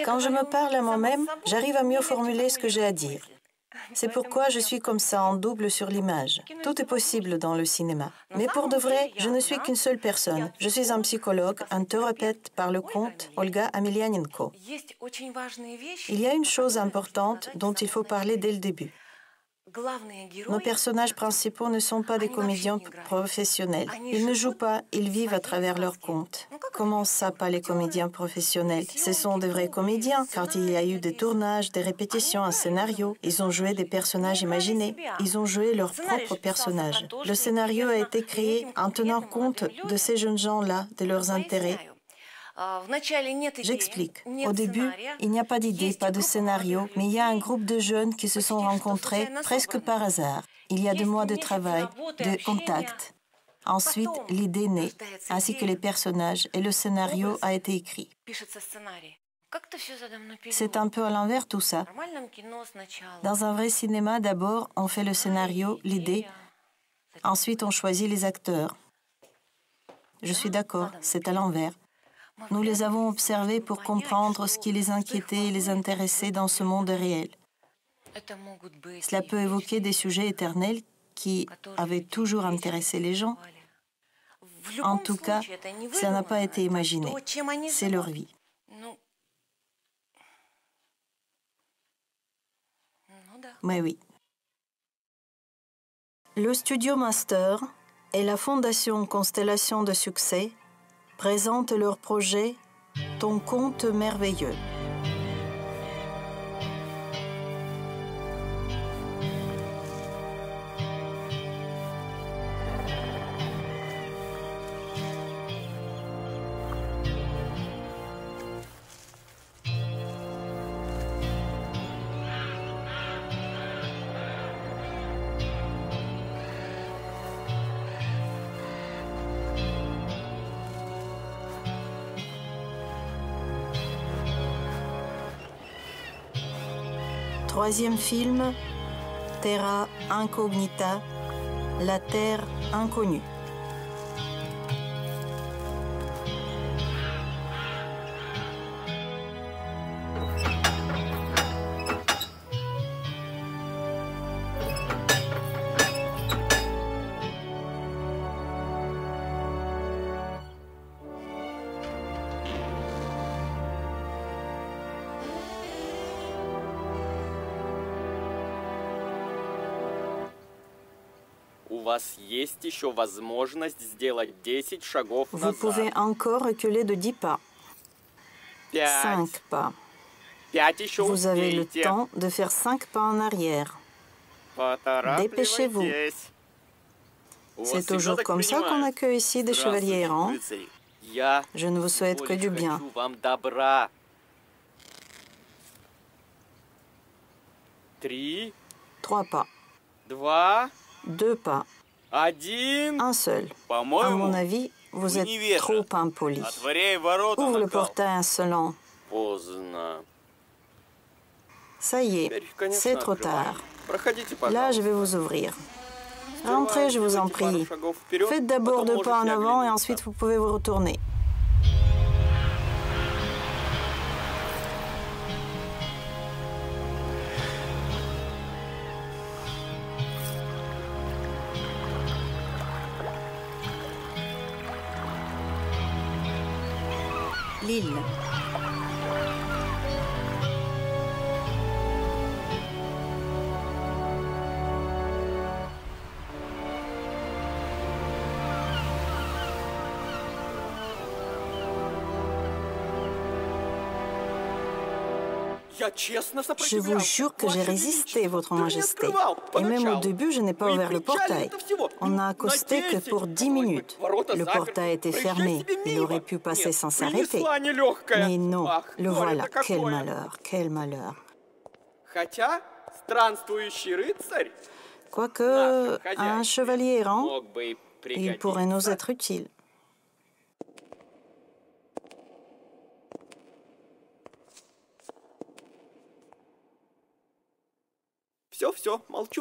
Quand je me parle à moi-même, j'arrive à mieux formuler ce que j'ai à dire. C'est pourquoi je suis comme ça en double sur l'image. Tout est possible dans le cinéma. Mais pour de vrai, je ne suis qu'une seule personne. Je suis un psychologue, un thérapeute par le compte Olga Amelianenko. Il y a une chose importante dont il faut parler dès le début. Nos personnages principaux ne sont pas des comédiens professionnels. Ils ne jouent pas, ils vivent à travers leur conte. Comment ça, pas les comédiens professionnels? Ce sont des vrais comédiens, car il y a eu des tournages, des répétitions, un scénario. Ils ont joué des personnages imaginés. Ils ont joué leurs propres personnages. Le scénario a été créé en tenant compte de ces jeunes gens-là, de leurs intérêts. J'explique. Au début, il n'y a pas d'idée, pas de scénario, mais il y a un groupe de jeunes qui se sont rencontrés presque par hasard. Il y a 2 mois de travail, de contact. Ensuite, l'idée naît, ainsi que les personnages, et le scénario a été écrit. C'est un peu à l'envers tout ça. Dans un vrai cinéma, d'abord, on fait le scénario, l'idée. Ensuite, on choisit les acteurs. Je suis d'accord, c'est à l'envers. Nous les avons observés pour comprendre ce qui les inquiétait et les intéressait dans ce monde réel. Cela peut évoquer des sujets éternels qui avaient toujours intéressé les gens. En tout cas, ça n'a pas été imaginé. C'est leur vie. Mais oui. Le Studio Master et la Fondation Constellation de Succès présentent leur projet « Ton conte merveilleux ». Troisième film, Terra Incognita, la Terre inconnue. Vous pouvez encore reculer de 10 pas. 5 pas. Vous avez le temps de faire 5 pas en arrière. Dépêchez-vous. C'est toujours comme ça qu'on accueille ici des chevaliers errants. Je ne vous souhaite que du bien. 3 pas. 2 pas. Un seul. À mon avis, vous êtes trop impoli. Ouvre le portail insolent. Ça y est, c'est trop tard. Là, je vais vous ouvrir. Rentrez, je vous en prie. Faites d'abord 2 pas en avant et ensuite vous pouvez vous retourner. L'île. Je vous jure que j'ai résisté, Votre Majesté. Et même au début, je n'ai pas ouvert le portail. On n'a accosté que pour 10 minutes. Le portail était fermé. Il aurait pu passer sans s'arrêter. Mais non, le voilà. Quel malheur, quel malheur. Quoique, un chevalier errant, il pourrait nous être utile.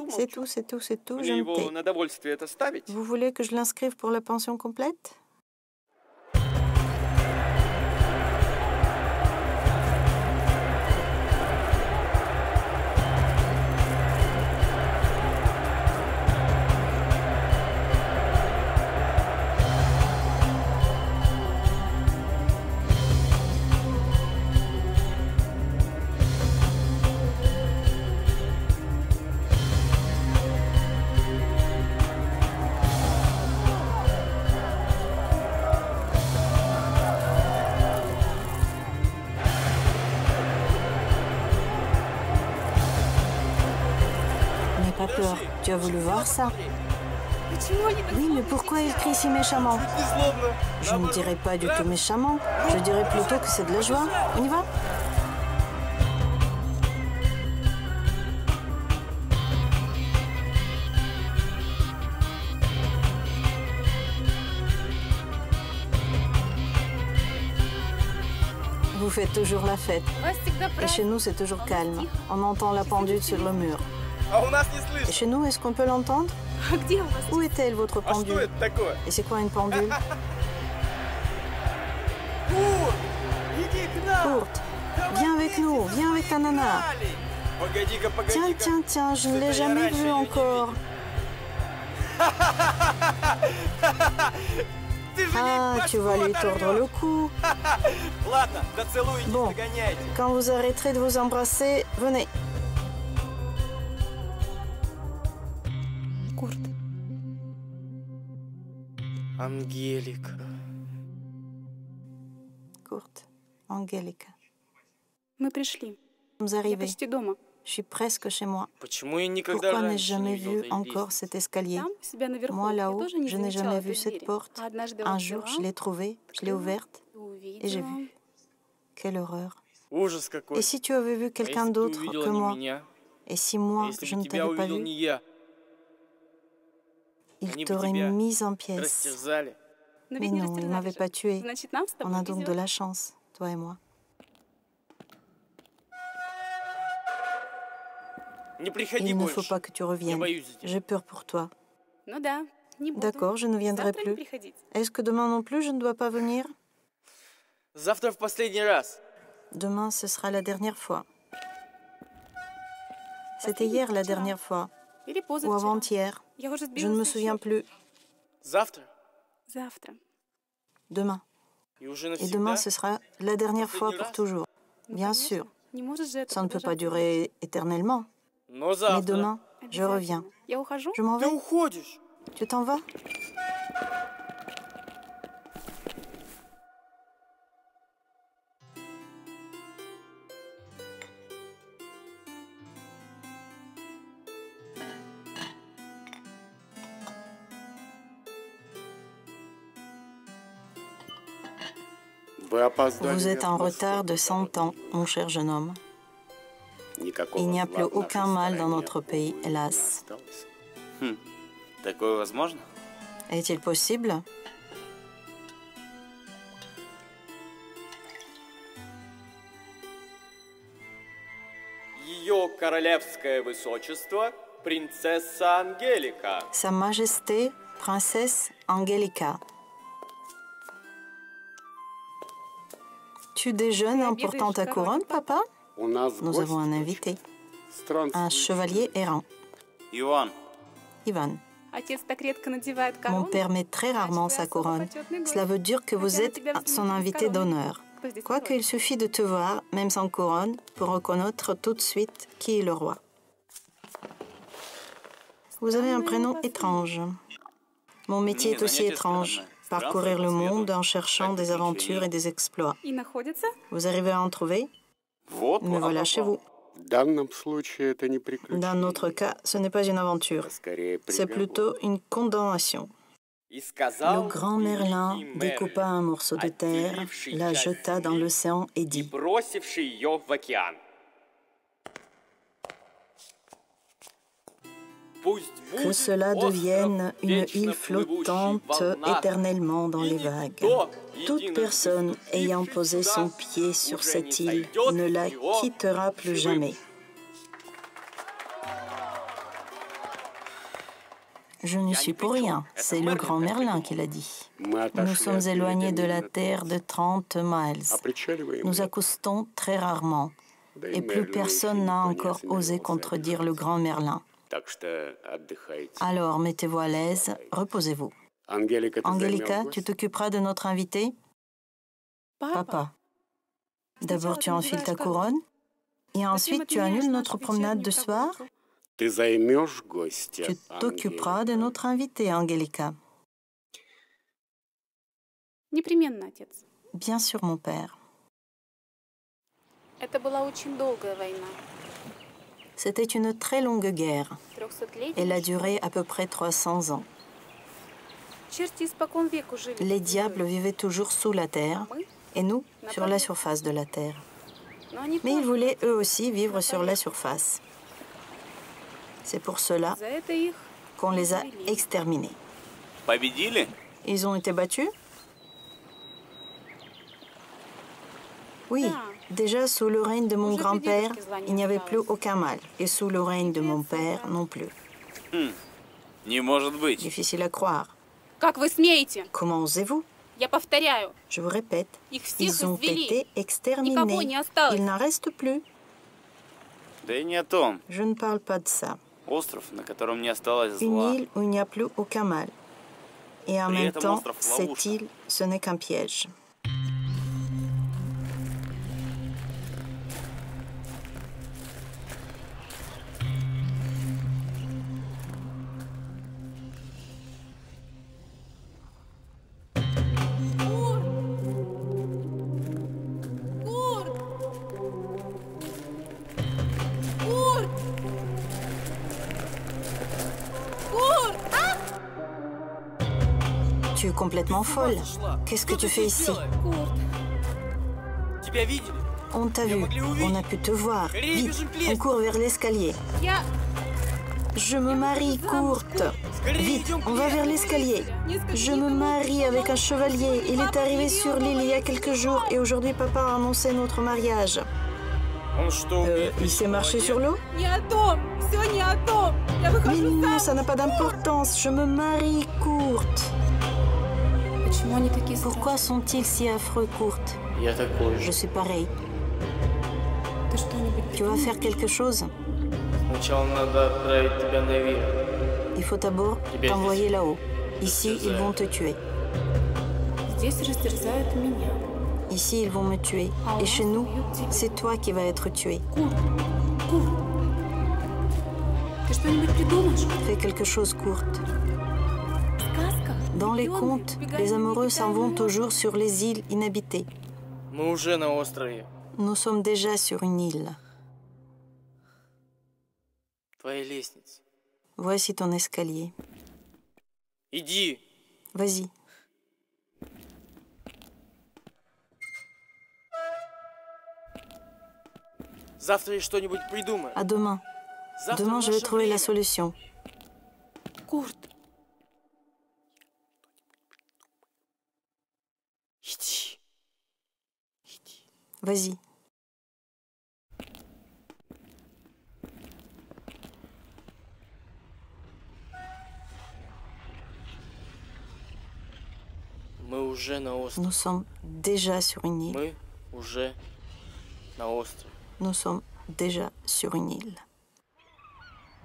C'est tout, c'est tout, c'est tout, je me tais. Vous voulez que je l'inscrive pour la pension complète? Tu as voulu voir ça? Oui, mais pourquoi il crie si méchamment? Je ne dirais pas du tout méchamment. Je dirais plutôt que c'est de la joie. On y va? Vous faites toujours la fête. Et chez nous, c'est toujours calme. On entend la pendule sur le mur. Et chez nous, est-ce qu'on peut l'entendre? Où est-elle, votre pendule? Et c'est quoi une pendule? Kurt, viens avec nous, viens avec ta nana. Tiens, tiens, tiens, je ne l'ai jamais vue encore. Ah, tu vas lui tordre le cou. Bon, quand vous arrêterez de vous embrasser, venez. Kurt. Ангелика. Kurt, Angelica. Мы пришли. Nous Я arrivés. почти дома. Je suis presque chez moi. Почему я никогда Pourquoi n'ai-je раньше не jamais видел vu этой encore лестницы? cet escalier? Там, у себя наверху, Moi, я là-haut, тоже не je n'ai замечала jamais vu этой cette двери. porte. А однажды Un вот jour, взяла je l'ai trouvée, je l'ai ouverte и et j'ai увидела. vu. Quelle horreur. Ужас какой. Et si tu avais vu А quelqu'un если бы ты d'autre увидела que не moi? меня? Et si А moi, если je бы ne тебя t'avais pas увидел vu? не я? Il Они бы t'aurait тебя mis en pièces. растерзали. Но Mais ведь не non, il растерзали m'avait же. pas tué. Значит, нам с On тобой a donc de везет. la chance, toi et moi. Не приходи Il ne faut больше. pas que tu Я reviennes. боюсь за тебя. J'ai peur pour toi. Ну да, не буду. D'accord, je ne viendrai Завтра не plus. приходить. Est-ce que demain non plus, je ne dois pas venir? Завтра в последний раз. Demain, ce sera la dernière fois. C'était hier la dernière fois, Или ou позавчера. avant-hier. Я уже Je сбила ne me со souviens счета. plus. Завтра. Завтра. Demain. И уже Et demain, навсегда. ce sera la dernière fois Последний pour раз. toujours. Ну, Bien конечно. sûr, Не может же это ça ne peut pas продолжаться. durer éternellement. Но Mais завтра. demain, je reviens. Обязательно. Я ухожу. Je m'en Ты vais? уходишь. Tu t'en vas? Vous êtes en retard de 100 ans, mon cher jeune homme. Il n'y a plus aucun mal dans notre pays, hélas. Такое возможно? Est-il possible? Ее королевское высочество, принцесса Ангелика. Sa Majesté, princesse Angelica. Tu déjeunes en portant ta couronne, papa? Nous avons un invité, un chevalier errant, Иван, Ivan. Отец так редко надевает Mon корону. père met très rarement sa couronne. Cela veut dire que vous êtes son invité d'honneur. Quoique il suffit de te voir, même sans couronne, pour reconnaître tout de suite qui est le roi. Vous avez un prénom étrange. Mon métier est aussi étrange. Parcourir le monde en cherchant des aventures et des exploits. И находится. Vous arrivez à en trouver? вот Me voilà chez vous. В данном случае это не приключение. Dans notre cas, ce n'est pas une aventure. Скорее, C'est приговор. plutôt une condamnation. И сказал Le grand Merlin великий découpa un morceau de terre, la jeta dans l'océan et и dit бросивший ее в океан. Пусть que будет cela остров devienne une вечно île плывущий в flottante волнах, éternellement dans и les никто, vagues. Toute единым personne ayant приступивший posé сюда, son pied sur уже cette не île сойдет ne la с него quittera plus живым. jamais. Je n'y suis pour rien, c'est le grand Merlin qui l'a dit. Мы Nous отошли sommes от éloignés de la берега terre de 30 miles. а причаливаем Nous редко. accostons très rarement, Да и et plus Мерлин personne еще n'a никто не encore osé осмеливался contredire le grand Merlin. Так что отдыхайте. Alors, mettez-vous à l'aise, reposez-vous. Ангелика, ты Angelica, займешь tu гость? t'occuperas de notre invité? Papa. D'abord, tu enfiles ta couronne, et ensuite, tu annules notre promenade de soir. Ты займешь гостя, Tu t'occuperas de Ангелика. notre invité, Angelica. Непременно, отец. Bien sûr, mon père. Это была очень долгая война. C'était une très longue guerre. 300-летия. Elle a duré à peu près 300 ans. Черти испокон веку жили Les под diables землей. vivaient toujours sous la terre Мы, et nous sur la surface de la terre. но они Mais ils тоже. voulaient eux aussi vivre sur la surface. C'est pour cela За это их qu'on les a извели. exterminés. Победили? Ils ont été battus? Oui, déjà sous le règne de mon grand-père, il n'y avait plus aucun mal. Et sous le règne de mon père non plus. Не может быть. Difficile à croire. Как вы смеете? Comment osez-vous? Я повторяю, Je vous répète, их всех ils ont извели. été Никого exterminés. не осталось. Il n'en reste plus. Да и не о том. Je ne parle pas de ça. Остров, на котором не осталось Une зла. île où il n'y a plus aucun mal. Et en При même этом temps, остров cette ловушка. île, ce n'est qu'un piège. Tu es complètement folle. Qu'est-ce que tu fais ici? Тебя видели? On t'a vu. On a pu te voir. Vite, on court vers l'escalier. Я... Je me marie, Kurt. Vite, on va vers l'escalier. Je me marie avec un chevalier. Il est arrivé sur l'île il y a quelques jours et aujourd'hui papa a annoncé notre mariage. Он что, Il s'est marché sur l'eau? Не о том! Все не о том! Я Mais выхожу non, замуж! ça n'a pas d'importance. Je me marie, Kurt. Почему они такие Pourquoi sont-ils si affreux, Kurt? Я такой Je же. suis pareil. Ты что-нибудь Tu vas faire quelque chose? Сначала надо отправить тебя наверх. Il faut d'abord t'envoyer là-haut. Ici, ils vont te tuer. Здесь растерзают меня. Ici, ils vont me tuer. Et chez nous, c'est toi qui vas être tué. Курт! Курт! Ты что-нибудь придумаешь? Fais quelque chose, Kurt. Сказка? Dans les Влюбленные contes, убегают les на amoureux s'en vont необитаемый toujours sur les îles inhabitées. Мы уже на острове. Nous sommes déjà sur une île. Твоя лестница. Voici ton escalier. Иди. Vas-y. Завтра я что-нибудь придумаю. À demain. Завтра Demain, в je vais наше trouver la время. solution. Курт! Иди. Иди. Vas-y. Мы уже на острове. Nous sommes déjà sur une île. Мы уже на острове. Nous sommes déjà sur une île.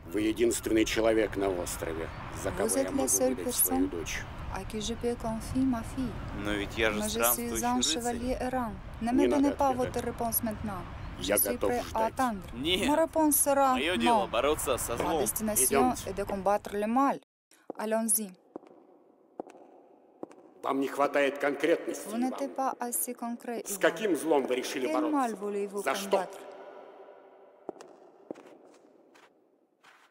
Вы единственный человек на острове, за кого Vous я êtes la могу seule выдать свою personne дочь. à qui je peux confier ma fille. Но ведь я же Mais je suis странствующий un рыцарь. chevalier errant. Ne Не me надо donnez pas отвергать. votre réponse maintenant. Je Я suis готов prêt à ждать. attendre. Нет. Ma réponse sera Мое дело non. бороться со Ma злом. destination Идемте. est de combattre le mal. Allons-y. Вам не хватает конкретности, Vous n'êtes Иван. pas assez concret. С Иван. каким злом вы решили Quel mal бороться? voulez-vous За что? combattre?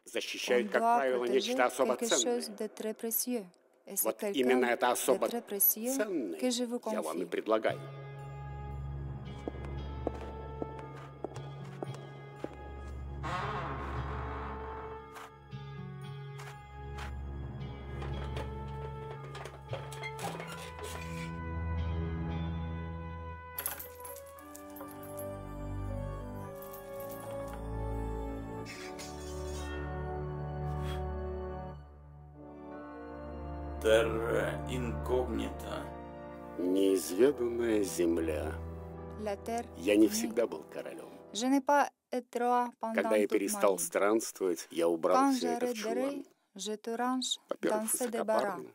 On Защищает, как doit правило, protéger нечто особо quelque ценное. chose de très précieux. Et c'est Вот quelqu'un именно это de особо très précieux ценное que je vous я вам и confie. предлагаю. Терра инкогнита. Неизведанная земля. La terre Я не inconnue. всегда был королем. Je n'ai pas été roi pendant Когда я toute ma перестал vie. странствовать, я убрал Quand все это в j'arrêterai, чулан. je te range dans Во-первых, ce débarras. высокопарно,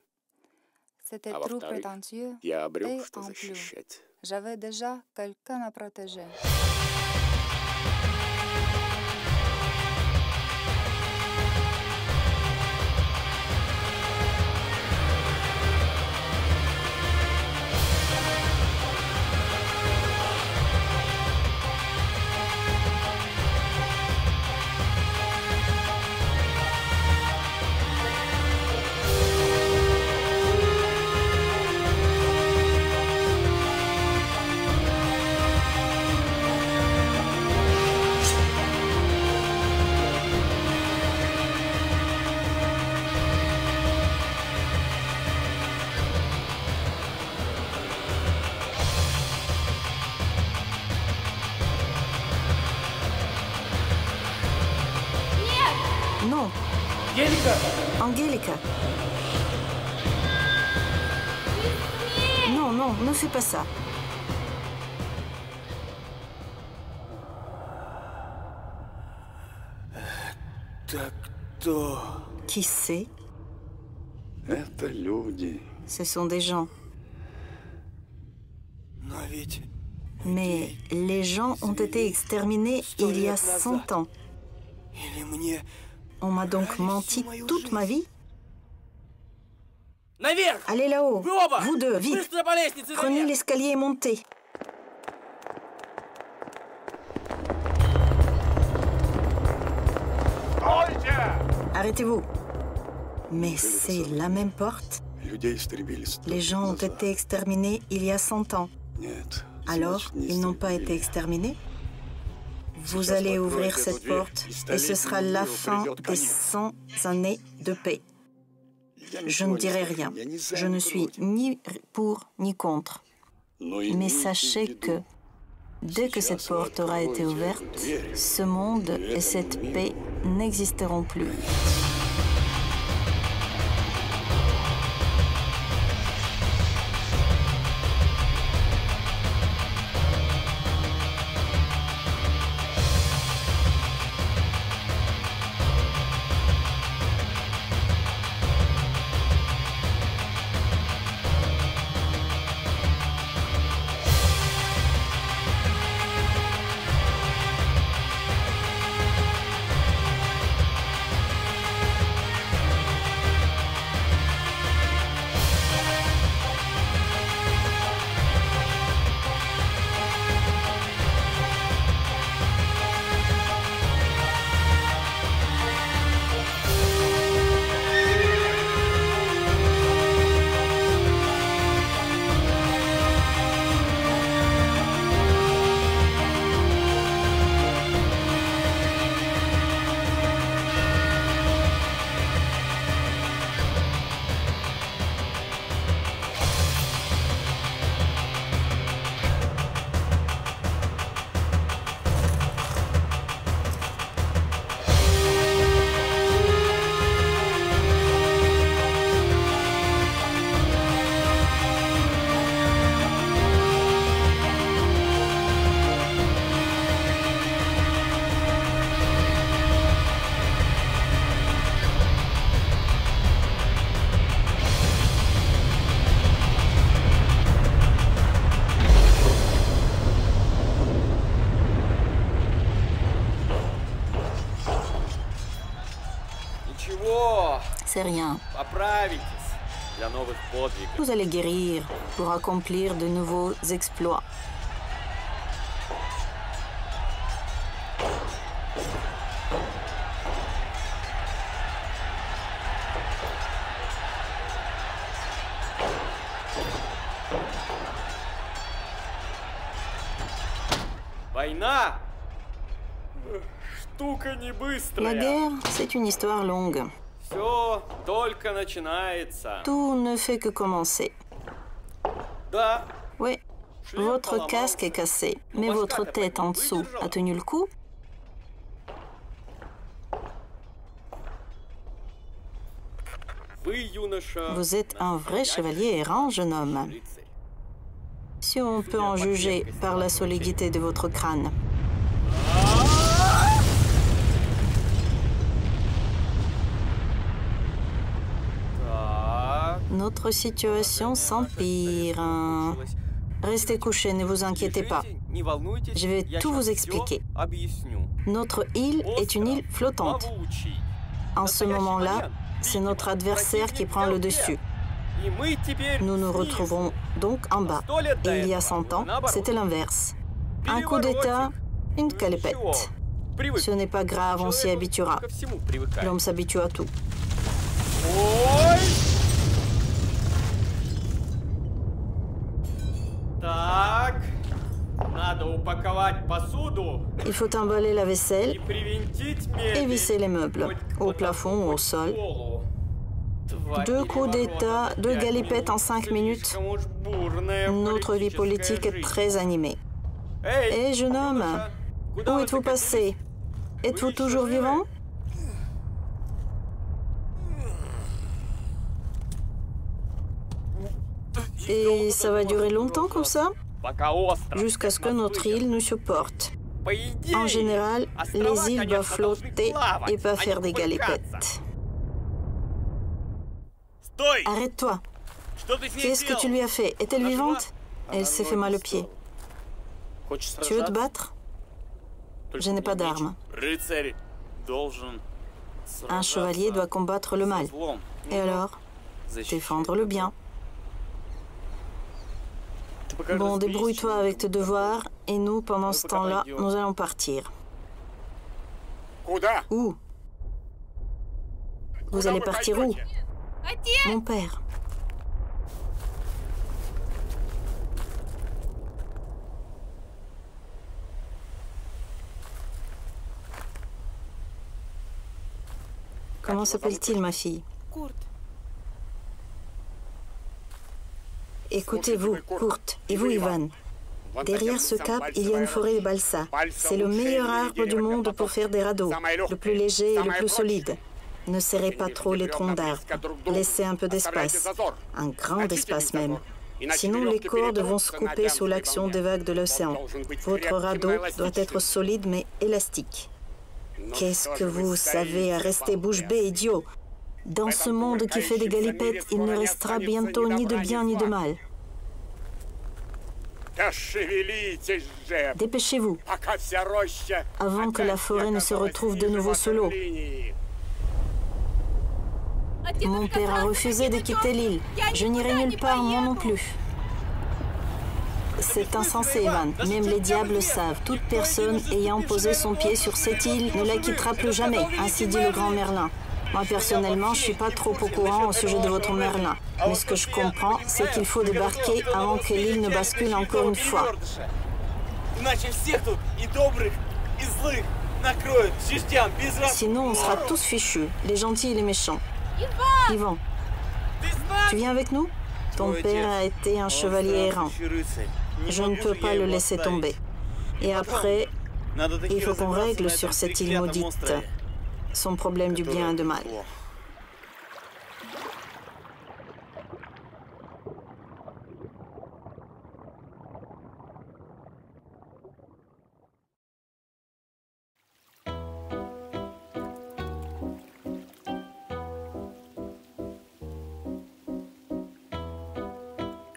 C'était а trop во-вторых, prétentieux. я обрел, Et что en plus, защищать. j'avais déjà quelqu'un à protéger. Angelica. Non, non, ne fais pas ça. Так кто? Qui c'est? Это люди. Ce sont des gens. Но ведь Mais les gens ont été exterminés il y a 100 ans. или мне On m'a donc menti toute ma vie? Наверх! Allez là-haut. Вы оба! Vous deux, vite. Быстро по лестнице Prenez наверх! l'escalier et montez. Arrêtez-vous. Mais c'est la même porte. Людей истребили 100 Les gens ont назад. été exterminés il y a 100 ans. Нет. Alors, значит, не ils n'ont pas été истребили. exterminés? Vous allez ouvrir cette porte et ce sera la fin des 100 années de paix. Я Je ничего ne не dirai скажу. rien. Я не за, Je ни ne suis против. ni pour ni contre. Но Mais имейте sachez в виду, que dès que cette porte aura été ouverte, ce monde et cette paix n'existeront plus. Ничего, C'est rien. поправитесь для новых подвигов. Vous allez guérir pour accomplir de nouveaux exploits. Война штука не La быстрая. guerre, c'est une histoire longue. Все только начинается. Tout ne fait que commencer. Да, Oui, votre casque est cassé, mais votre tête en dessous a tenu le coup. вы, юноша, Vous êtes un vrai chevalier errant, jeune homme. рыцарь. Si on peut en juger par la solidité de votre crâne. Так. Notre situation s'empire. Restez couchés, ne vous inquiétez pas. Не волнуйтесь, Je vais я tout vous щас expliquer. всё объясню. Notre île est une île flottante. Плавучий. En ce moment-là, c'est notre adversaire qui prend le dessus. И мы теперь Nous nous снизу. retrouverons donc en bas. Et il y a 100 ans, c'était l'inverse. Un coup d'État, une calepette. Ce n'est pas grave, on s'y habituera. Ко всему привыкает. L'homme s'habitue à tout. Ой! Так, надо упаковать посуду Il faut emballer la и vaisselle привинтить et мебель. visser les meubles, Хоть au к plafond ou au sol. полу. Два 2 coups переворота d'État, в 2 5 galipettes en 5 minutes. Слишком уж бурная Notre vie politique est жизнь. très animée. Эй, Hé, jeune homme, юноша, куда où вы êtes-vous закатились? passé? Êtes-vous toujours vivant? Et ça va durer longtemps comme ça, Пока остров jusqu'à ce que notre île nous supporte. По идее, En général, острова, les îles конечно, doivent должны flotter плавать, et pas а не faire des кувыркаться. galipettes. Стой! Arrête-toi. Что ты с ней Qu'est-ce que tu сделал? lui as fait? Est-elle vivante? Elle s'est fait mal au pied. Tu veux te battre? Je n'ai pas d'armes. Рыцарь должен Un chevalier doit combattre le mal. злом, Et alors? Défendre le bien. Bon, débrouille-toi avec tes devoirs et nous, pendant ce temps-là, nous allons partir. Куда? Où? Vous Куда allez вы partir où? пойдете? Mon père. Comment s'appelle-t-il, ma fille? Курт. Écoutez-vous, Kurt, et vous, Ivan. Derrière ce cap, il y a une forêt de balsa. C'est le meilleur arbre du monde pour faire des radeaux, le plus léger et le plus solide. Ne serrez pas trop les troncs d'arbres. Laissez un peu d'espace, un grand espace même. Sinon, les cordes vont se couper sous l'action des vagues de l'océan. Votre radeau doit être solide mais élastique. Qu'est-ce que vous savez à rester bouche bée, idiot? Dans ce monde qui fait des galipettes, il ne restera bientôt ni de bien ni de mal. Да шевелитесь же, Dépêchez-vous, пока вся роща avant que la forêt ne se retrouve de nouveau sous l'eau. Mon père a refusé de quitter l'île. Je n'irai nulle part, moi non plus. C'est insensé, Ivan. Même les diables le savent. Toute personne ayant posé son pied sur cette île ne la quittera plus jamais, ainsi dit le grand Merlin. Moi, personnellement, je ne suis pas trop au courant au sujet de votre Merlin. Mais ce que je comprends, c'est qu'il faut débarquer avant que l'île ne bascule encore une fois. Иначе всех тут, и добрых, и злых, накроют частям без раз. Sinon, on sera tous fichus, les gentils et les méchants. Ivan, tu viens avec nous? Ton père a été un chevalier errant. Je ne peux pas le laisser tomber. Et après, il faut qu'on règle sur cette île maudite son problème du bien et du mal.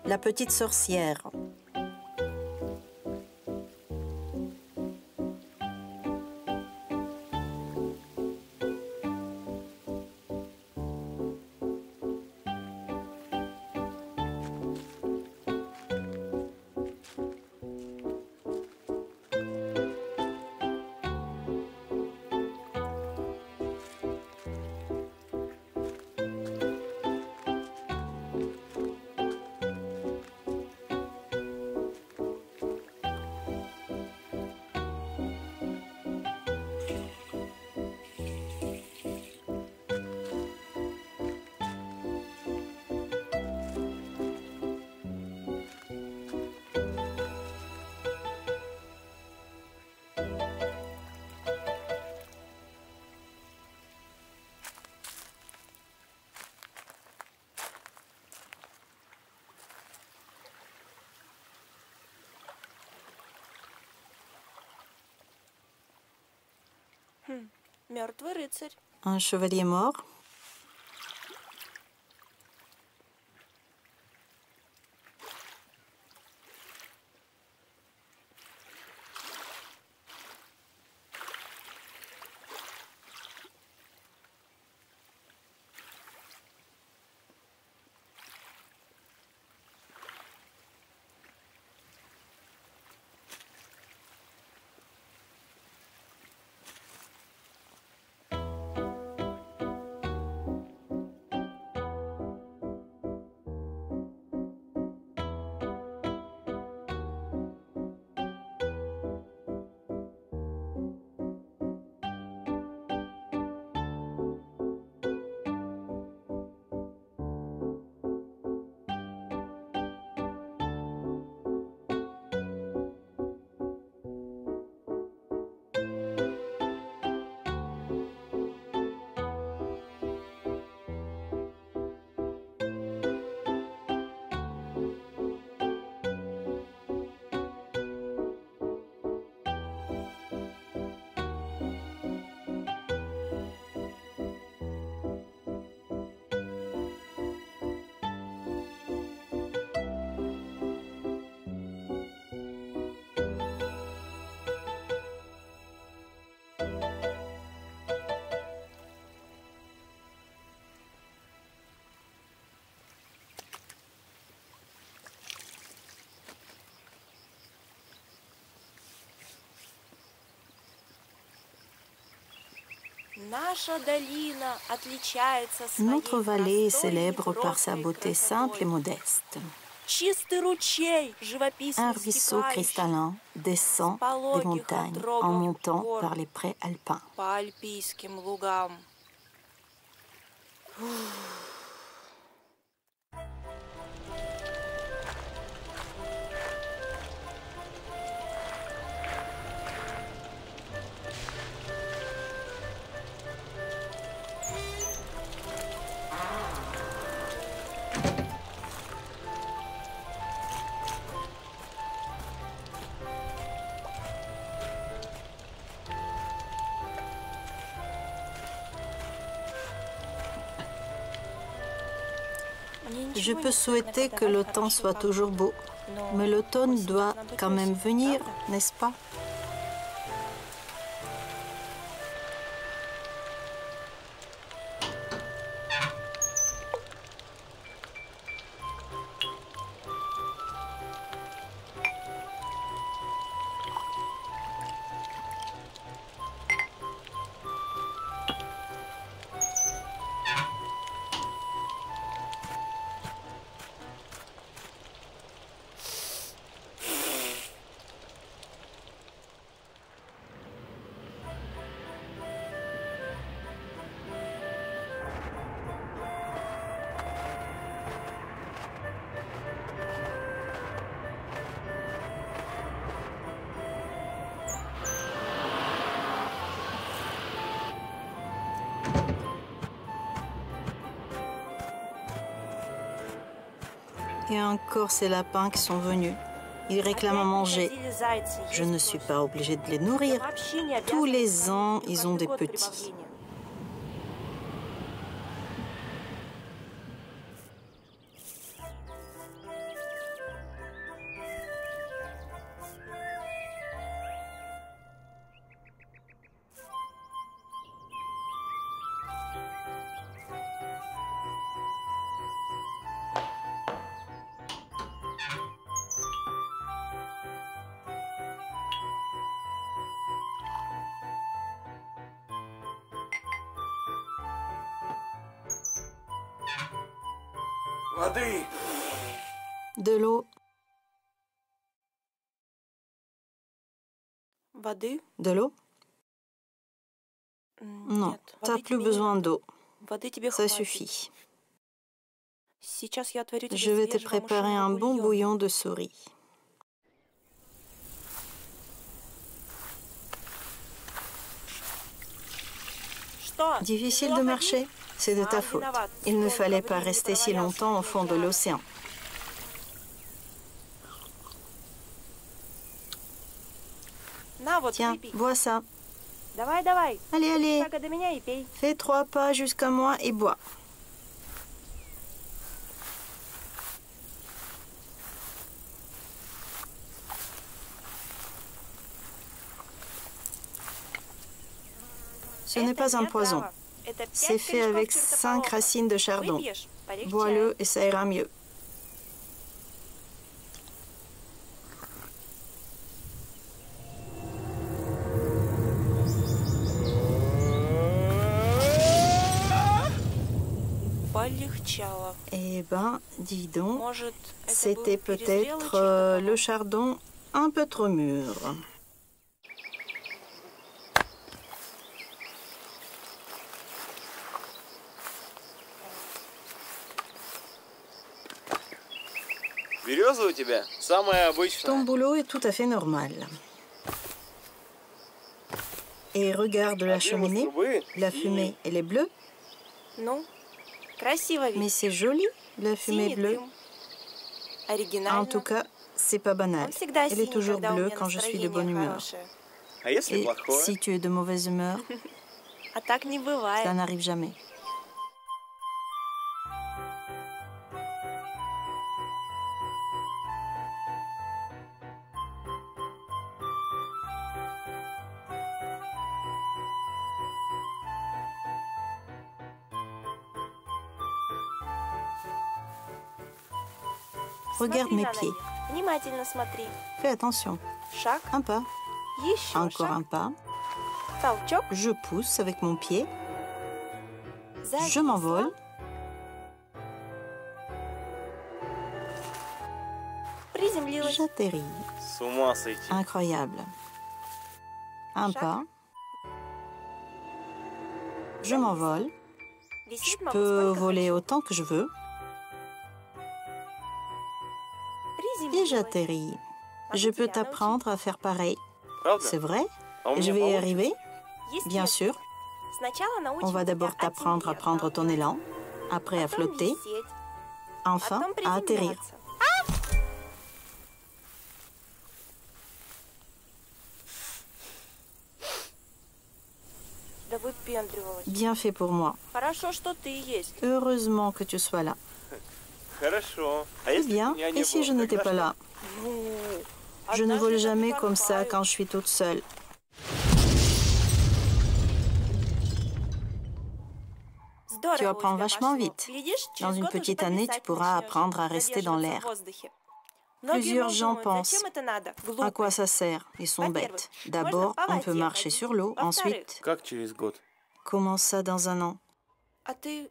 La petite sorcière. Мертвый рыцарь. Un chevalier mort. Notre vallée est célèbre par sa beauté simple et modeste. Un ruisseau cristallin descend des montagnes en montant par les prés alpins. Je peux souhaiter que le temps soit toujours beau, mais l'automne doit quand même venir, n'est-ce pas? Et encore ces lapins qui sont venus. Ils réclament à manger. Je ne suis pas obligée de les nourrir. Tous les ans, ils ont des petits. Воды! De l'eau. De l'eau? Non, tu n'as plus besoin d'eau. Ça suffit. Je vais te préparer un bon bouillon de souris. Difficile de marcher? C'est de ta faute. Il ne fallait pas rester si longtemps au fond de l'océan. Tiens, bois ça. Allez, allez. Fais 3 pas jusqu'à moi et bois. Ce n'est pas un poison. C'est fait avec 5 racines de chardon. Bois-le et ça ira mieux. Eh ben, dis donc, c'était peut-être le chardon un peu trop mûr. Ton boulot est tout à fait normal. Et regarde la cheminée, la fumée, elle est bleue. Mais c'est joli, la fumée bleue. En tout cas, c'est pas banal. Elle est toujours bleue quand je suis de bonne humeur. Et si tu es de mauvaise humeur, ça n'arrive jamais. Regarde mes pieds. Fais attention. Un pas. Encore un pas. Толчок. Je pousse avec mon pied, je Зависла. m'envole, Приземлилась. j'atterris. С ума сойти. Incroyable. Un Chaque- pas, je m'envole, Висит, je мама, peux сколько voler хочу. autant que je veux et Приземлилась. j'atterris. Могу Je peux тебя t'apprendre à faire pareil. Правда? C'est vrai? А у Je меня vais y получится? arriver? научить. Bien sûr. Сначала научим On va тебя d'abord t'apprendre à оттеплять, prendre ton élan, après à потом flotter, висеть, enfin потом à atterrir. приземляться. Да выпендривалась. Bien fait pour moi. Хорошо, что ты есть. Heureusement que tu sois là. Хорошо. А Eh если bien, меня не et si было, je n'étais тогда pas что? là? Ну, Je ne однажды vole это jamais не comme ça порхаю. quand je suis toute seule. Здорово Tu у apprends тебя vachement пошло. vite. Глядишь, Dans через une год уже petite année, tu повисать pourras начнешь, apprendre à rester dans задерживаться l'air. в воздухе. Многие, Plusieurs мол, gens думают, pensent, зачем это надо? À Глупые. quoi ça sert? Ils sont Во-первых, bêtes. можно D'abord, по on peut воде marcher ходить. sur l'eau. Во-вторых, Ensuite, Как через год? comment ça dans un an? а ты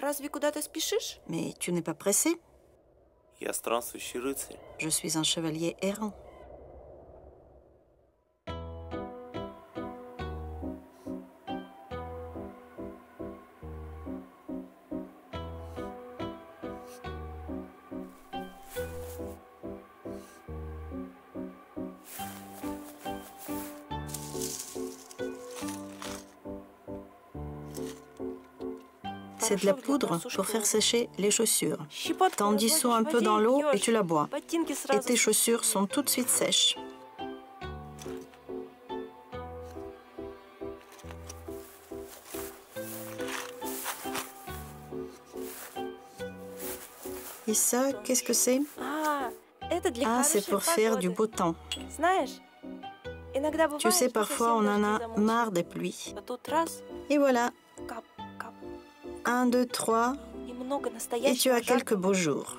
разве куда-то спешишь? Mais tu n'es pas pressé? Я странствующий рыцарь. Je suis un chevalier errant. C'est de la poudre pour faire sécher les chaussures. Щепотку T'en разводишь dissous un в peu воде dans и l'eau et пьёшь. tu la bois. Ботинки Et сразу tes chaussures sont tout de suite sèches. Et ça, qu'est-ce que c'est? А, это для Ah, c'est хорошей pour faire du погоды. beau temps. Знаешь, иногда бывает, Tu sais, что parfois on совсем en дожди a замучают. marre des pluies. А тут раз, Et voilà, кап, кап, 1, 2, 3, и много et tu настоящего as quelques жаркого. beaux jours.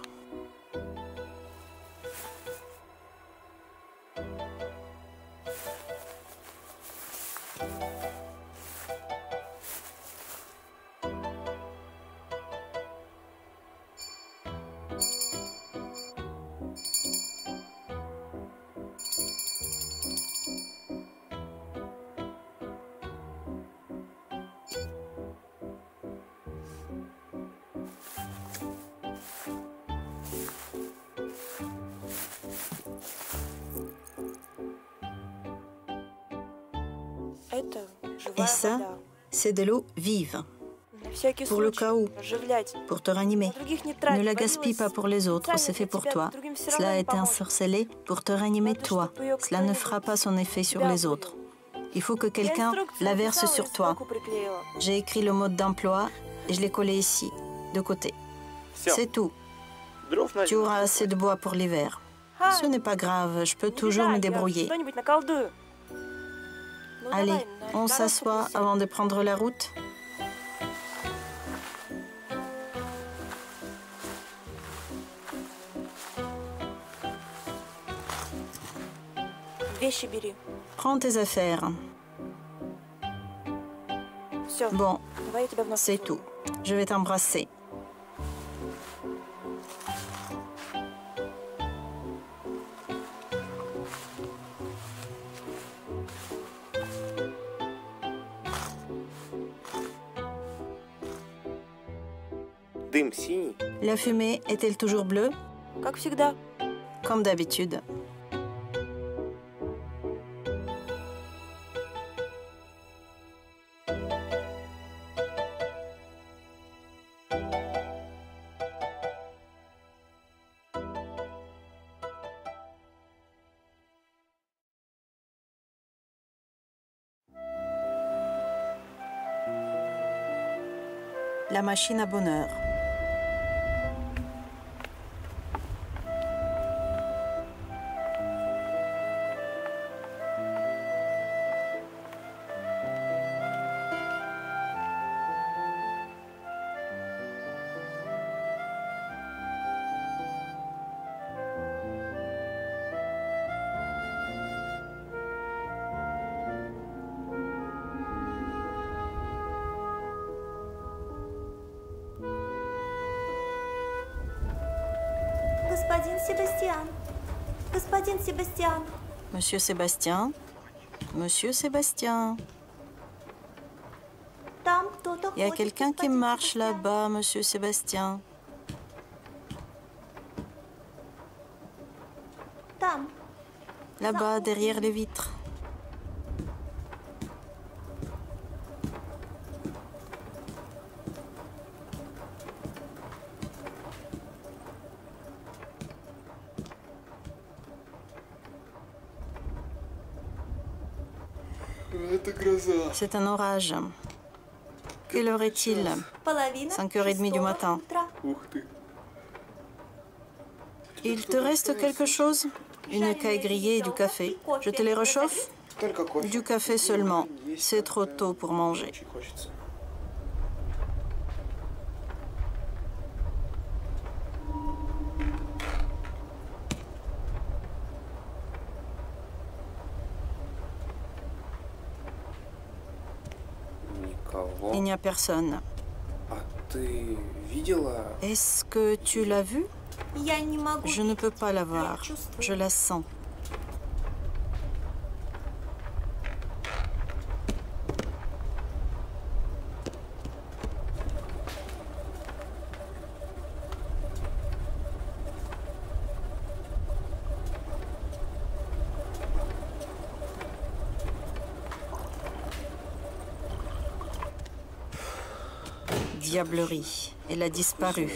Это Et живая ça, вода. c'est de l'eau vive, На всякий pour le случай, cas où, оживлять. pour te ranimer. На других не трать, Ne la водилась gaspille pas pour les autres, c'est fait pour toi. Cela a été ensorcelé pour te ranimer toi. Cela ne fera pas son effet sur les autres. Il faut que quelqu'un la verse sur toi. J'ai écrit le mode d'emploi et je l'ai collé ici, de côté. Все. C'est tout. Дров на Tu auras assez de bois pour l'hiver. Ce n'est pas grave, je peux toujours me débrouiller. Что-нибудь наколдую. Ну, Allez, давай, на on дорожку s'assoit присядь. avant de prendre la route. Вещи бери. Prends tes affaires. Все, Bon, давай я тебя в нос c'est поцелую. tout. Je vais t'embrasser. Дым синий. La fumée est-elle toujours bleue? Как всегда. Comme d'habitude. La machine à bonheur. Господин Себастьян. Господин Себастьян. Monsieur Sébastien. Monsieur Sébastien. Там кто-то Il y a ходит, quelqu'un qui господин marche Себастьян. là-bas, Monsieur Sébastien. Там. Là-bas, derrière les vitres. C'est un orage. Quelle heure est-il? Половина 5h30 du matin. утра. Il te reste quelque chose? Une caille grillée et du café. Je te les réchauffe? Du café seulement. C'est trop tôt pour manger. Il n'y a personne. Est-ce que tu l'as vue? Я не могу. Je ne peux pas la voir. Je la sens. Diablerie. Elle a disparu.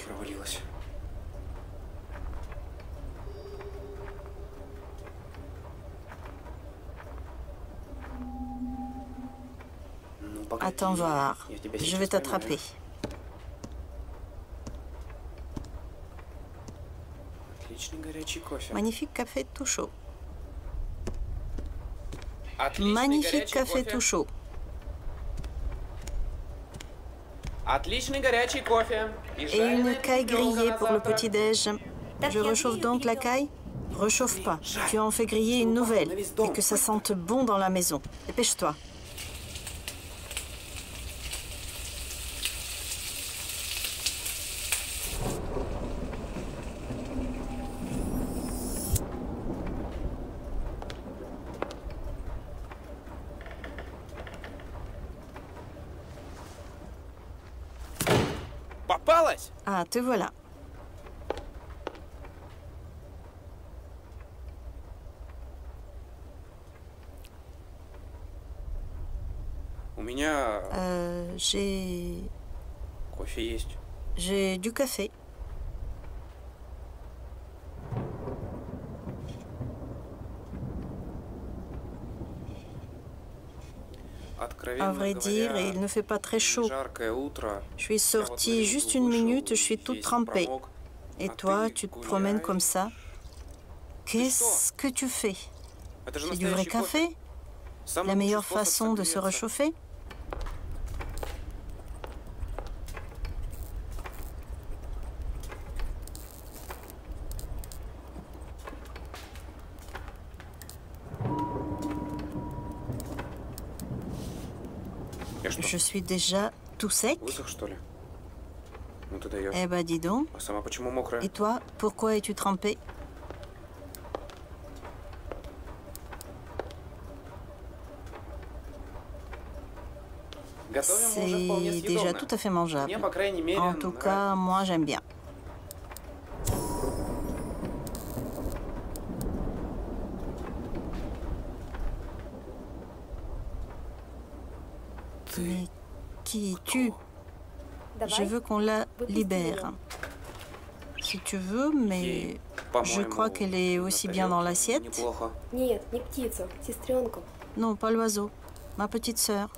Attends voir. Je vais t'attraper. Magnifique café tout chaud. Magnifique café tout chaud. Et une caille grillée pour le petit-déj. Je réchauffe donc la caille? Réchauffe pas. Tu en fais griller une nouvelle. Et que ça sente bon dans la maison. Dépêche-toi. Попалась? Ah, te voilà. У меня кофе есть. J'ai du café. À vrai dire, il ne fait pas très chaud. Je suis sortie juste une minute, je suis toute trempée. Et toi, tu te promènes comme ça? Qu'est-ce que tu fais? C'est du vrai café? La meilleure façon de se réchauffer? Je suis déjà tout sec. Eh ben, dis donc. Et toi, pourquoi es-tu trempé? C'est déjà tout à fait mangeable. En tout cas, moi, j'aime bien. Mais qui es-tu? Je veux qu'on la libère. Si tu veux, mais je crois qu'elle est aussi bien dans l'assiette. Нет, не птицу, сестренку. Non, pas l'oiseau. Ma petite sœur.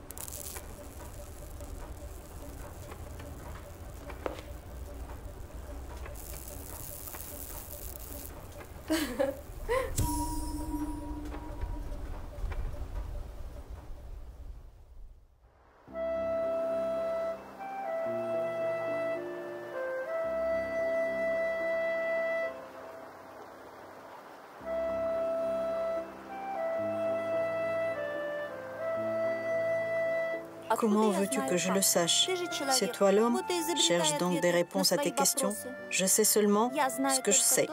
Comment veux-tu que je le sache? C'est toi l'homme? Cherche donc des réponses à tes questions. Je sais seulement ce que je sais.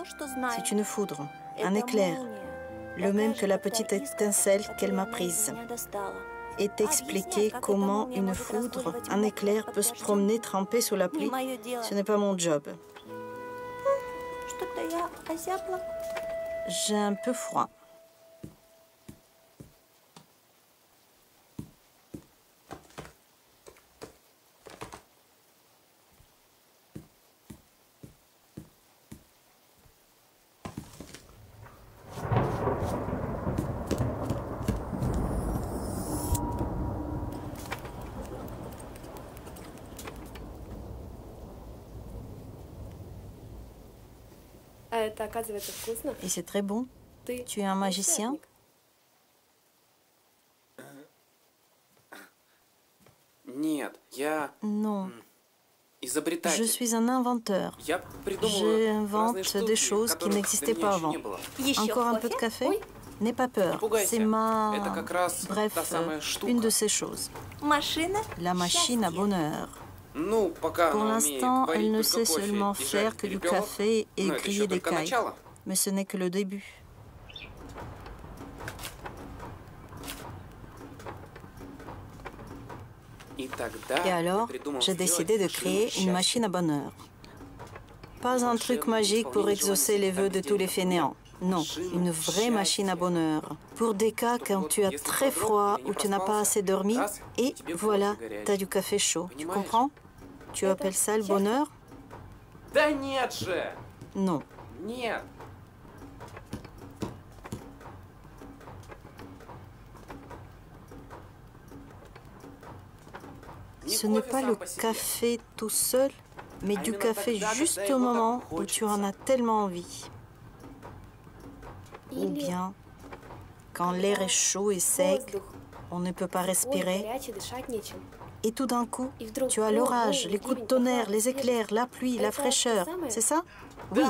C'est une foudre, un éclair, le même que la petite étincelle qu'elle m'a prise. Et t'expliquer comment une foudre, un éclair peut se promener trempé sous la pluie, ce n'est pas mon job. J'ai un peu froid. Это, оказывается, вкусно. Et c'est très bon. Tu es un magicien? Нет, я Non. Je изобретатель. suis un inventeur. Я придумываю разные J'invente штуки, des choses qui которых n'existaient до меня pas еще avant. не было. Encore un peu de café? N'aie pas Не peur. пугайся. C'est ma... Это как раз Bref, та самая штука. une de ces choses. La machine à bonheur. Ну, пока Pour она умеет l'instant, варить elle ne только sait кофе seulement и жарить faire que du перепелок, café et но это griller еще des только cailles. начало. Mais ce n'est que le début. И тогда Et я alors, придумал j'ai сделать décidé de машину créer счастья. une machine à bonheur. Pas un truc magique pour exaucer les vœux de tous les fainéants. Non, une vraie machine à bonheur. Pour des cas quand tu as très froid ou tu n'as pas assez dormi, et voilà, tu as du café chaud. Tu comprends? Tu appelles ça le bonheur? Да нет же! Non. Нет! Ce n'est pas le café tout seul, mais du café juste au moment où tu en as tellement envie. Ou bien, quand l'air est chaud et sec, on ne peut pas respirer, Горячий, дышать нечем. et tout d'un coup, tu as l'orage, les coups de tonnerre, les éclairs, la pluie, la fraîcheur. C'est ça? Oui.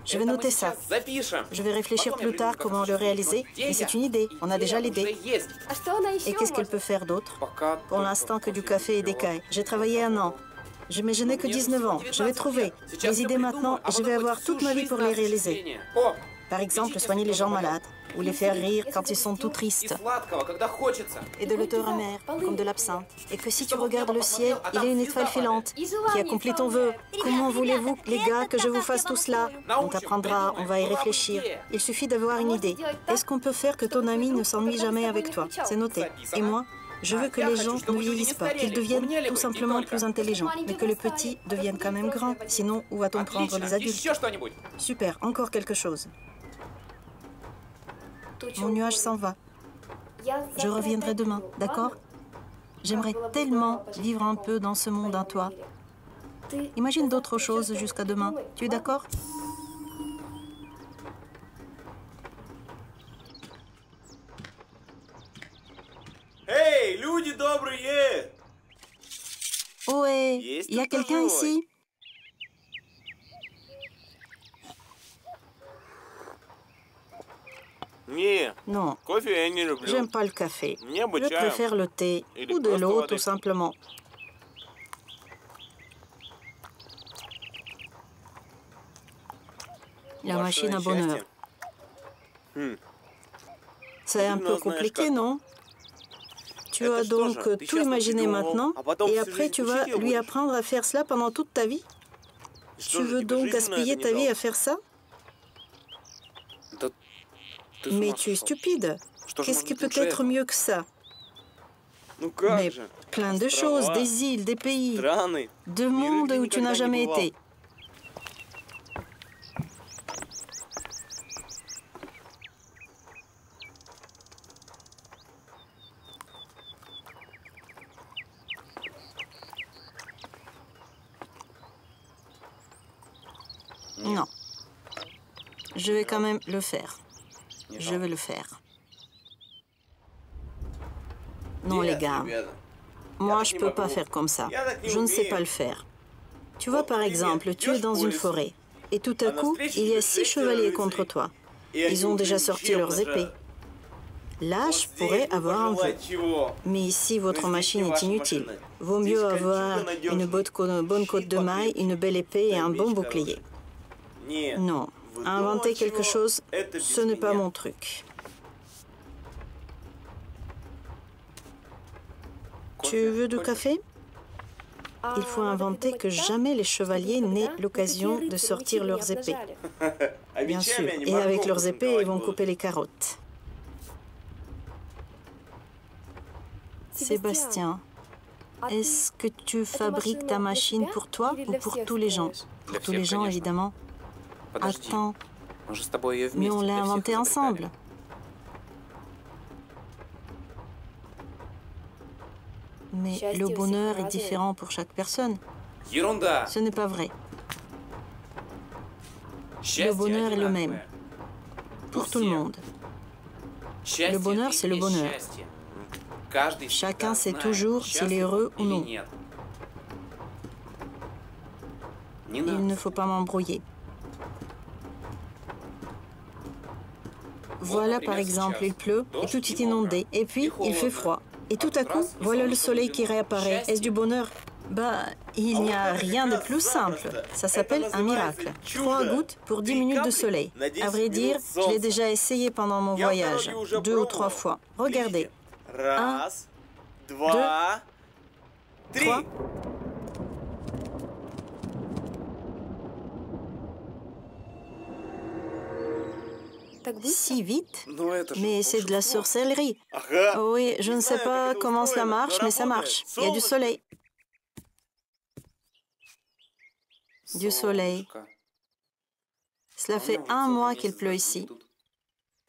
Je vais Это мы noter ça. сейчас запишем. Je vais réfléchir Потом я plus tard придумаю, comment как le это réaliser. сделать. Mais c'est une idée. On a déjà Идея l'idée. уже есть. А что она еще Et qu'est-ce qu'elle может? peut faire d'autre? Пока Pour только l'instant, que du кофе café et des перепелок. cailles. J'ai travaillé 1 an. Mais je n'ai que 19 ans. Je vais trouver. Les idées maintenant, je vais avoir toute ma vie pour les réaliser. О, Par exemple, soigner les gens malades, ou les faire rire quand ils sont tout и tristes, сладкого, когда хочется. et de l'odeur amère, comme de l'absinthe. Et que si tu regardes le ciel, il y a une étoile filante qui accomplit ton vœu. Comment voulez-vous, les gars, que je vous fasse tout cela? On t'apprendra, on va y réfléchir. Il suffit d'avoir une idée. Est-ce qu'on peut faire que ton ami ne s'ennuie jamais avec toi? C'est noté. Et moi, je veux que les gens ne vieillissent pas, qu'ils deviennent tout simplement plus intelligents, mais que les petits deviennent quand même grands. Sinon, où va-t-on prendre les adultes? Еще что-нибудь. Super, encore quelque chose. Mon nuage s'en va. Je reviendrai demain, d'accord? J'aimerais tellement vivre un peu dans ce monde en toi. Imagine d'autres choses jusqu'à demain. Tu es d'accord? Эй, люди добрые! Ohé, Есть il y a тут quelqu'un живой? ici? Не, Non, кофе я не люблю. j'aime pas le café. Мне бы Je чаем. préfère le thé Или ou de просто l'eau, воды. tout simplement. La machine à bonheur. C'est un peu compliqué, non? Tu vas donc tout imaginer maintenant, et après tu vas lui apprendre à faire cela pendant toute ta vie? Tu veux donc gaspiller ta vie à faire ça? Да ты с Mais ума tu es сошел. stupide. Что же Qu'est-ce может qui быть peut лучше être этого? mieux que ça? Ну как Mais же? plein de choses, des îles, des pays, Страны. de mondes où tu n'as jamais été. Non. Je vais quand même le faire. Je vais le faire. Non, les gars, moi, je peux pas faire comme ça. Je ne sais pas le faire. Tu vois, par exemple, tu es dans une forêt, et tout à coup, il y a 6 chevaliers contre toi. Ils ont déjà sorti leurs épées. Lâche pourrait avoir un Пожелать vœu. чего? Mais ici, votre machine est inutile. Vaut mieux avoir une bonne côte de maille, une belle épée et un bon bouclier. Нет. Non, inventer quelque chose, ce n'est pas mon truc. Tu veux du café? Il faut inventer que jamais les chevaliers n'aient l'occasion de sortir leurs épées. А Bien sûr. мечами они Et avec морковку leurs épées, ils vont будут. couper les carottes. Sébastien, est-ce que tu fabriques ta machine pour toi ou pour tous les gens? Pour tous les gens, évidemment. Подожди. Attends, Мы же с тобой ее mais вместе on l'a для всех inventé изобретали. ensemble. Mais le bonheur est différent pour chaque personne. Ерунда. Ce n'est pas vrai. Счастье bonheur est le одинаковое. même. Pour У tout le всех. monde. Счастье Le bonheur, это c'est и le есть bonheur. счастье. Каждый Chacun всегда sait знает, toujours s'il est счастлив heureux ou или non. нет. Не Il надо. ne faut pas m'embrouiller. Voilà par exemple, il pleut et tout est inondé. Et puis, il fait froid. Et tout à coup, voilà le soleil qui réapparaît. Est-ce du bonheur? Bah, il n'y a rien de plus simple. Ça s'appelle un miracle. 3 gouttes pour 10 minutes de soleil. À vrai dire, je l'ai déjà essayé pendant mon voyage, 2 ou 3 fois. Regardez. Раз, два, три. 3. Так быстро? Si vite, Ну это же mais c'est de la волшебство. sorcellerie. Ага. Oui, je ne sais pas comment cela marche, mais ça marche. Il y a du soleil. Du soleil. Солнышко. Cela fait Может, 1 mois целый qu'il месяц pleut дожди ici. тут.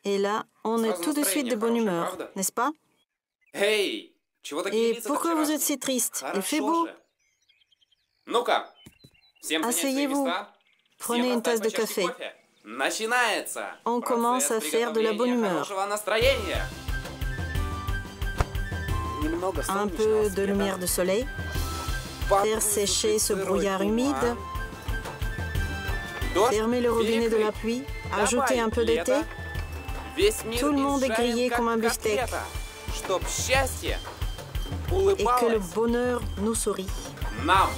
Et là, on est tout de suite de bonne humeur, n'est-ce pas? Эй, чего такие Et лица pourquoi vous êtes вчерашние? si triste? Il fait Хорошо beau. же. Ну-ка, всем занять свои Asseyez-vous. места. Prenez Всем une tasse раздать de по чашке café. кофе. Начинается. On commence à faire de la bonne humeur. Хорошего настроения. Немного Un солнечного peu de света. lumière de soleil, faire sécher ce brouillard humide, Дождь, fermer le robinet de la pluie, ajouter un peu de thé. Весь мир Tout le monde est изжарен, grillé как comme un beefsteak. котлета, чтоб счастье Et que le улыбалось bonheur nous sourit. нам.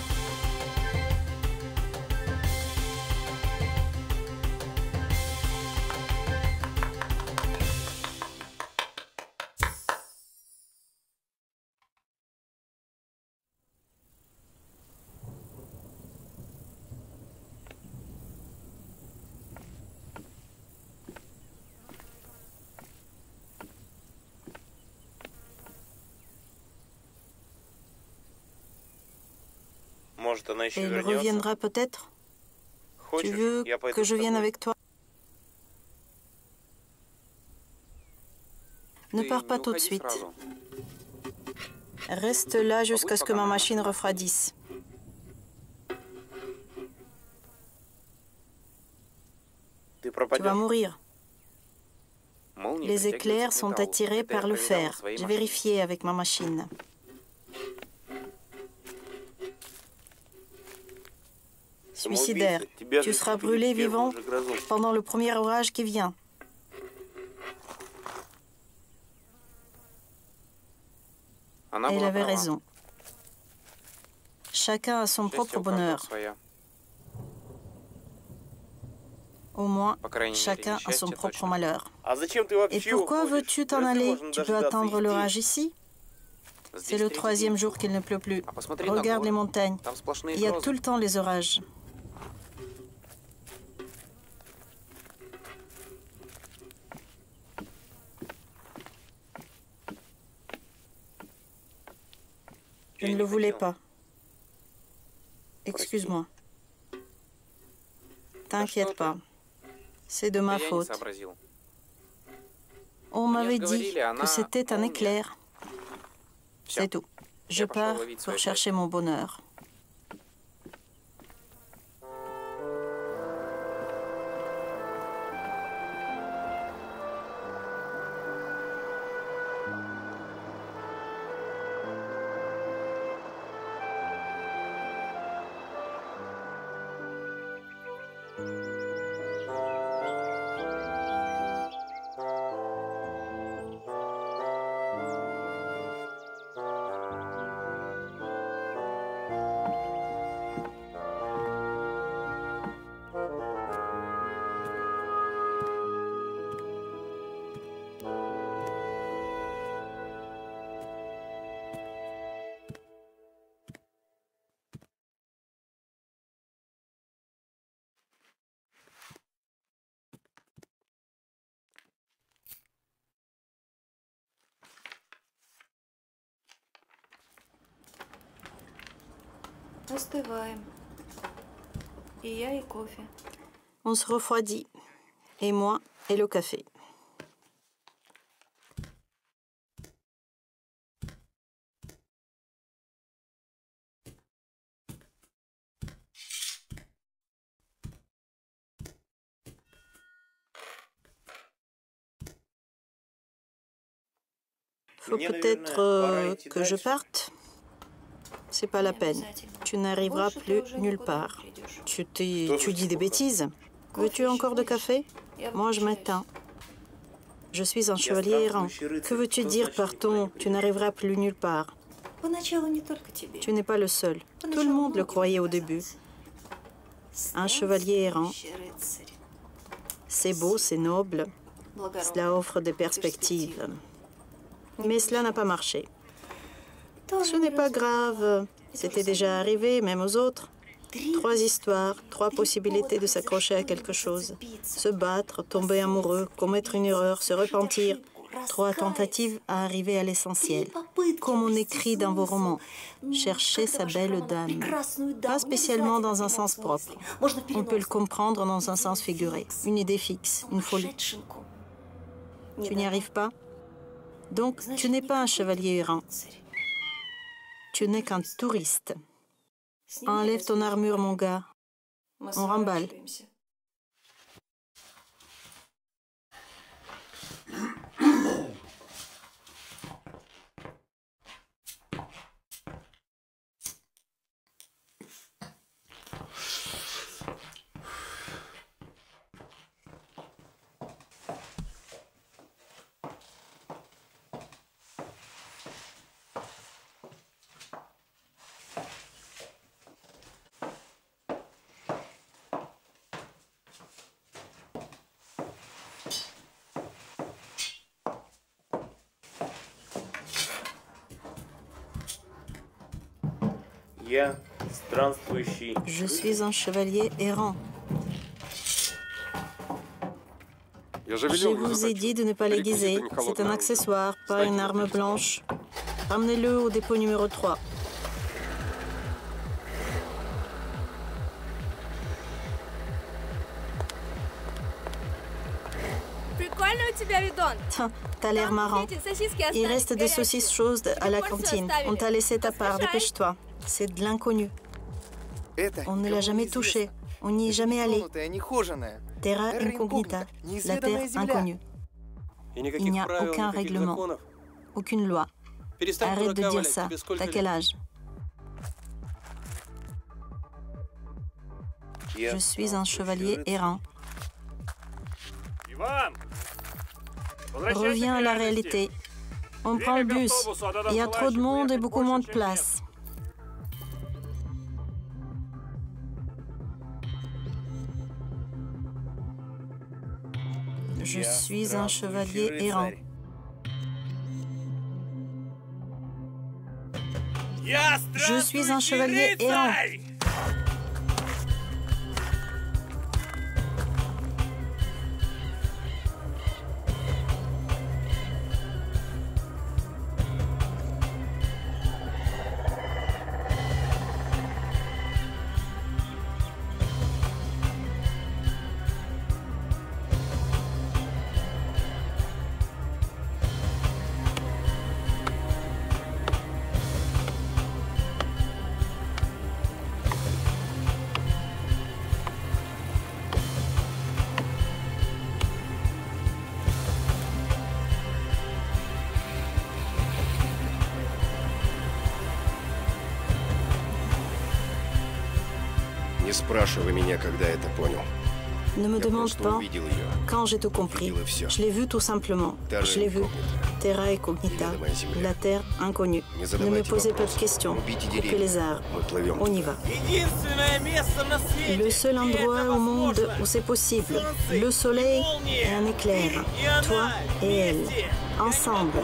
Может, она еще Et il вернется? reviendra peut-être. Tu Хочешь, veux я пойду que с je vienne тобой? avec toi? Ne Ты pars pas не tout de уходи suite. сразу. Reste là jusqu'à ce que ma machine refroidisse. Ты Tu vas пропадешь. mourir. Молнии Les притягиваются éclairs к sont металлу. attirés Это я par le проверял на fer. своей J'ai машине. vérifié avec ma machine. Suicidaire. Самоубийца, тебя Tu же seras убили в brûlé первую vivant же грозу. pendant le premier orage qui vient. Она Elle была avait права. raison. Chacun a son Счастье propre у каждого bonheur. свое. Au moins, По крайней мере, chacun a son несчастье propre точно. malheur. А зачем ты Et вообще pourquoi уходишь? veux-tu t'en Разве aller? можно Tu peux дождаться attendre и l'orage здесь? ici? Здесь C'est le третий 3e день. jour qu'il ne pleut plus. А посмотри на Regarde les горы. montagnes. Там сплошные Il y a грозы. tout le temps les orages. Je ne le voulais pas. Excuse-moi. T'inquiète pas. C'est de Да ma я не faute. сообразил. On m'avait dit говорили, она que c'était un молния. éclair. Всё. C'est tout. Je Я пошел pars ловить pour свое chercher mon bonheur. Остываем. И я, и кофе. On se refroidit. Et moi, et le café. Faut peut-être que je parte. C'est pas la peine. Tu n'arriveras plus nulle part. Tu dis des bêtises. Veux-tu encore de café? Moi, je m'éteins. Je suis un chevalier errant. Que veux-tu dire par ton « tu n'arriveras plus nulle part » ? Tu n'es pas le seul. Tout le monde le croyait au début. Un chevalier errant. C'est beau, c'est noble. Cela offre des perspectives. Mais cela n'a pas marché. Ce n'est pas grave. C'était déjà arrivé, même aux autres. 3 histoires, 3 possibilités de s'accrocher à quelque chose. Se battre, tomber amoureux, commettre une erreur, se repentir. 3 tentatives à arriver à l'essentiel. Comme on écrit dans vos romans. Chercher sa belle dame. Pas spécialement dans un sens propre. On peut le comprendre dans un sens figuré. Une idée fixe, une folie. Tu n'y arrives pas? Donc, tu n'es pas un chevalier errant. Tu n'es qu'un touriste. Enlève ton armure, mon gars. On remballe. Je suis un chevalier errant. Je vous ai dit de ne pas l'aiguiser. C'est un accessoire, pas une arme blanche. Ramenez-le au dépôt numéro 3. T'as l'air marrant. Il reste des saucisses chaudes à la cantine. On t'a laissé ta part, dépêche-toi. C'est de l'inconnu. On ne l'a jamais touché. On n'y est jamais allé. Terra incognita, la terre inconnue. Il n'y a aucun règlement, aucune loi. Arrête de dire ça. T'as quel âge? Je suis un chevalier errant. Reviens à la réalité. On prend le bus. Il y a trop de monde et beaucoup moins de place. Je suis un chevalier errant. Je suis un chevalier errant. Не спрашивай меня, когда это понял. Ne me demande pas quand j'ai tout compris. Je l'ai vu tout simplement. Je l'ai vu. Terra incognita, la terre inconnue. Ne me posez pas de questions. Coupez les arbres. On y va. Le seul endroit au monde où c'est possible. Le soleil et un éclair. Toi et elle. Ensemble.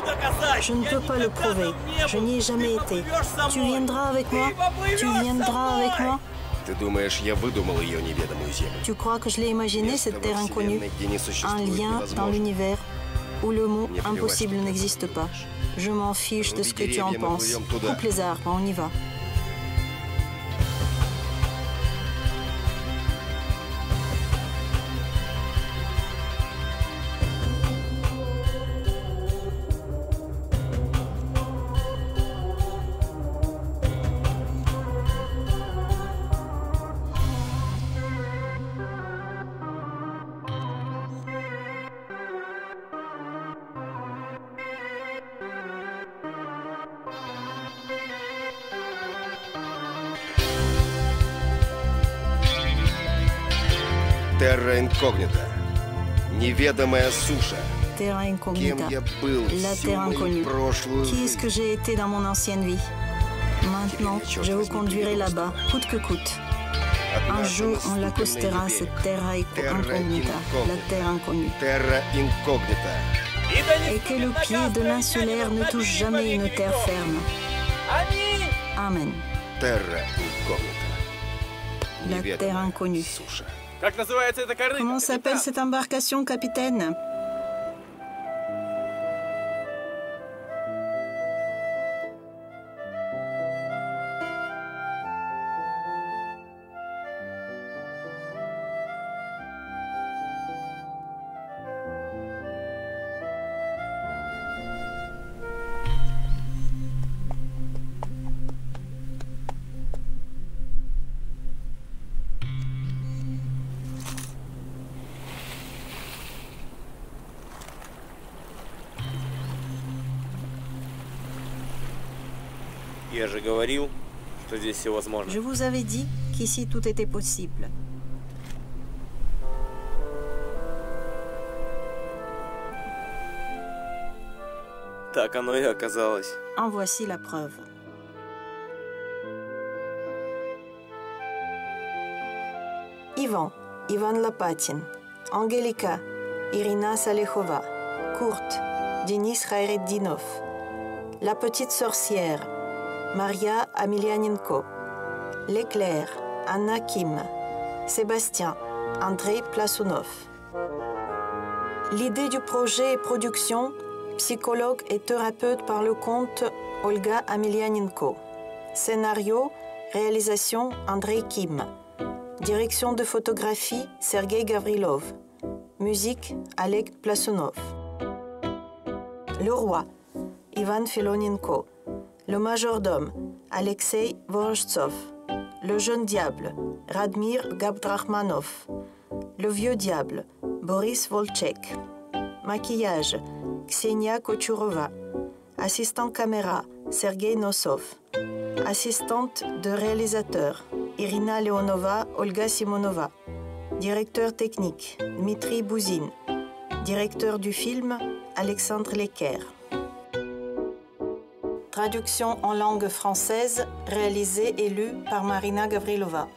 Je ne peux pas le prouver. Je n'y ai jamais été. Tu viendras avec moi? Tu viendras avec moi? Tu crois que je l'ai imaginé, cette terre inconnue? Un lien dans l'univers où le mot impossible n'existe pas. Je m'en fiche de ce que tu en penses. Coupe les arbres, on y va. Terra incognita. Неведомая суша. Terra incognita. Кем я был La всю terre мою inconnue. прошлую Qui est-ce que j'ai été dans mon ancienne vie? Maintenant, je vous conduirai là-bas, coûte que coûte. Un jour, on l'accostera, cette terra incognita, la terre inconnue. Terra incognita. Et que le pied de l'insulaire ne touche jamais une terre ferme. Amen. Terra incognita. La terre inconnue. Суша. Как называется эта корыта? Comment s'appelle cette embarcation, capitaine? Я же говорил, что здесь все возможно. Je vous avais dit qu'ici tout était possible. Так оно и оказалось. En voici la preuve. Ivan, Ivan Lapatin, Angelika, Irina Salechova, Kurt, Denis Khaireddinov, La Petite Sorcière, Maria Amelianenko, L'Éclair, Anna Kim, Sébastien, Andrei Plasунов. L'idée du projet et production, psychologue et thérapeute par le compte Olga Amelianenko. Scénario, réalisation Andrei Kim. Direction de photographie Sergei Gavrilov. Musique Oleg Plasунов. Le roi Ivan Filonenko. Le majordome Alexei Vorozhtsov. Le jeune diable Radmir Gabdrakhmanov. Le vieux diable Boris Volchek. Maquillage Ksenia Kochurova. Assistant caméra Sergei Nosov. Assistante de réalisateur Irina Leonova, Olga Simonova. Directeur technique Dmitri Bouzine. Directeur du film Alexandre Lecker. Traduction en langue française réalisée et lue par Marina Gavrilova.